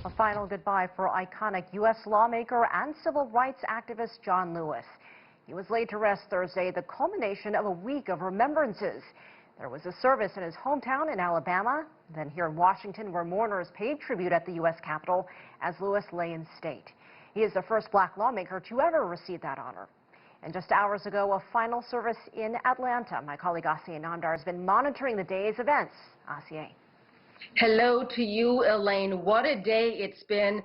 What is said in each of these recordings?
A final goodbye for iconic U.S. lawmaker and civil rights activist John Lewis. He was laid to rest Thursday, the culmination of a week of remembrances. There was a service in his hometown in Alabama, then here in Washington, where mourners paid tribute at the U.S. Capitol as Lewis lay in state. He is the first black lawmaker to ever receive that honor. And just hours ago, a final service in Atlanta. My colleague Asieh Namdar has been monitoring the day's events. Asieh. Hello to you, Elaine. What a day it's been.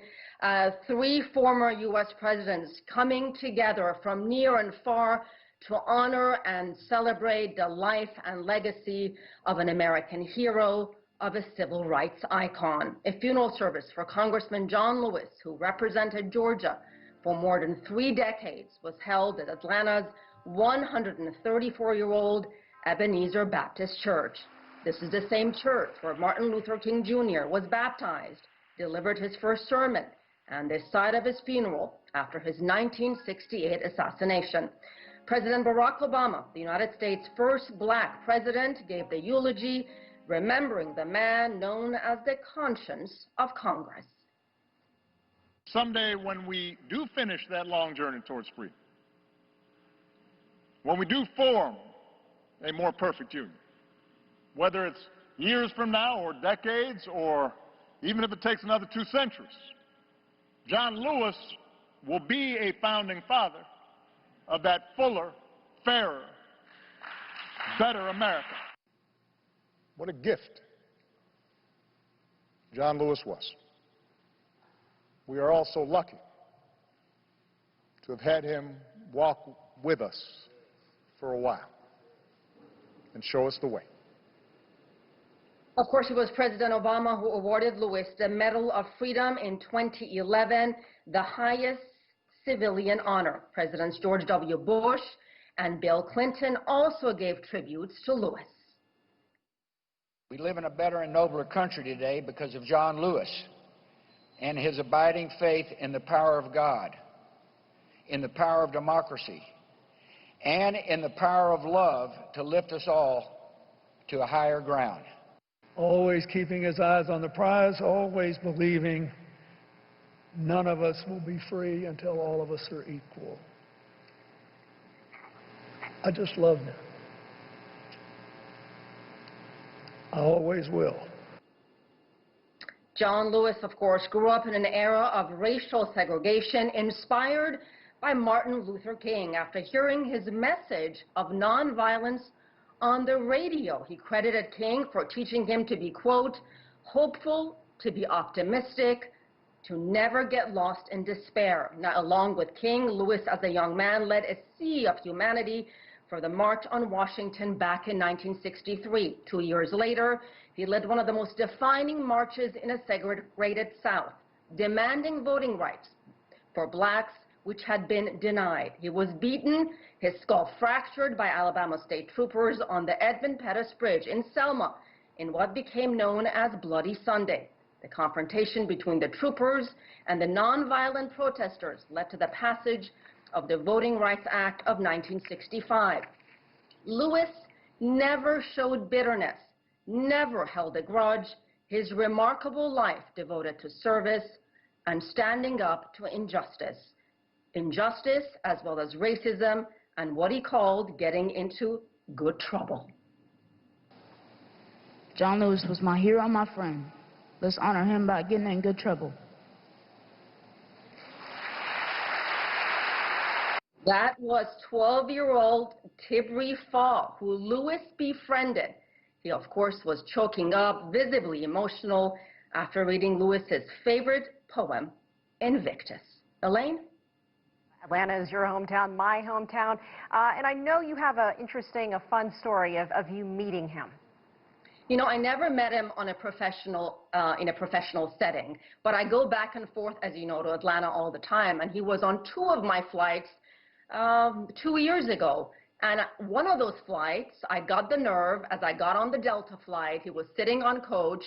Three former U.S. presidents coming together from near and far to honor and celebrate the life and legacy of an American hero, of a civil rights icon. A funeral service for Congressman John Lewis, who represented Georgia for more than 3 decades, was held at Atlanta's 134-year-old Ebenezer Baptist Church. This is the same church where Martin Luther King Jr. was baptized, delivered his first sermon, and this site of his funeral after his 1968 assassination. President Barack Obama, the United States' first black president, gave the eulogy, remembering the man known as the conscience of Congress. Someday when we do finish that long journey towards freedom, when we do form a more perfect union, whether it's years from now or decades or even if it takes another 2 centuries, John Lewis will be a founding father of that fuller, fairer, better America. What a gift John Lewis was. We are all so lucky to have had him walk with us for a while and show us the way. Of course, it was President Obama who awarded Lewis the Medal of Freedom in 2011, the highest civilian honor. Presidents George W. Bush and Bill Clinton also gave tributes to Lewis. We live in a better and nobler country today because of John Lewis and his abiding faith in the power of God, in the power of democracy, and in the power of love to lift us all to a higher ground. Always keeping his eyes on the prize, always believing none of us will be free until all of us are equal. I just loved him. I always will. John Lewis, of course, grew up in an era of racial segregation inspired by Martin Luther King. After hearing his message of nonviolence on the radio, he credited King for teaching him to be, quote, hopeful, to be optimistic, to never get lost in despair. Now, along with King, Lewis, as a young man, led a sea of humanity for the March on Washington back in 1963. 2 years later, he led one of the most defining marches in a segregated South, demanding voting rights for blacks, which had been denied. He was beaten, his skull fractured by Alabama state troopers on the Edmund Pettus Bridge in Selma in what became known as Bloody Sunday. The confrontation between the troopers and the nonviolent protesters led to the passage of the Voting Rights Act of 1965. Lewis never showed bitterness, never held a grudge. His remarkable life devoted to service and standing up to injustice. Injustice as well as racism and what he called getting into good trouble. John Lewis was my hero, my friend. Let's honor him by getting in good trouble. That was 12-year-old Tibri Fall, who Lewis befriended. He, of course, was choking up, visibly emotional, after reading Lewis's favorite poem, Invictus. Elaine? Atlanta is your hometown, my hometown, and I know you have a fun story of you meeting him. You know, I never met him on a in a professional setting, but I go back and forth, as you know, to Atlanta all the time, and he was on 2 of my flights 2 years ago. And one of those flights, I got the nerve as I got on the Delta flight. He was sitting on coach.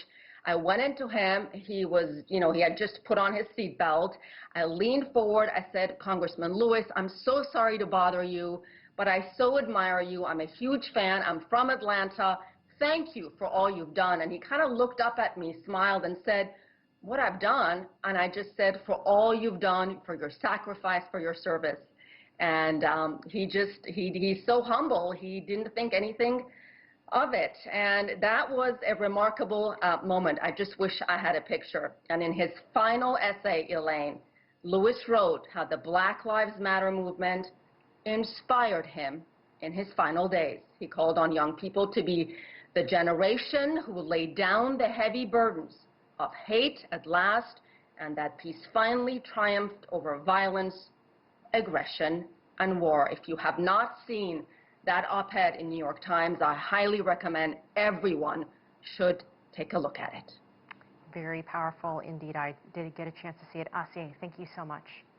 I went into him. He was, you know, he had just put on his seatbelt. I leaned forward. I said, Congressman Lewis, I'm so sorry to bother you, but I so admire you. I'm a huge fan. I'm from Atlanta. Thank you for all you've done. And he kind of looked up at me, smiled, and said, what I've done, and I just said, for all you've done, for your sacrifice, for your service. And he's so humble, he didn't think anything of it. And that was a remarkable moment. I just wish I had a picture. And in his final essay, Elaine, Lewis wrote how the Black Lives Matter movement inspired him in his final days. He called on young people to be the generation who will lay down the heavy burdens of hate at last, and that peace finally triumphed over violence, aggression, and war. If you have not seen that op-ed in New York Times, I highly recommend everyone should take a look at it. Very powerful indeed. I did get a chance to see it. Asieh, thank you so much.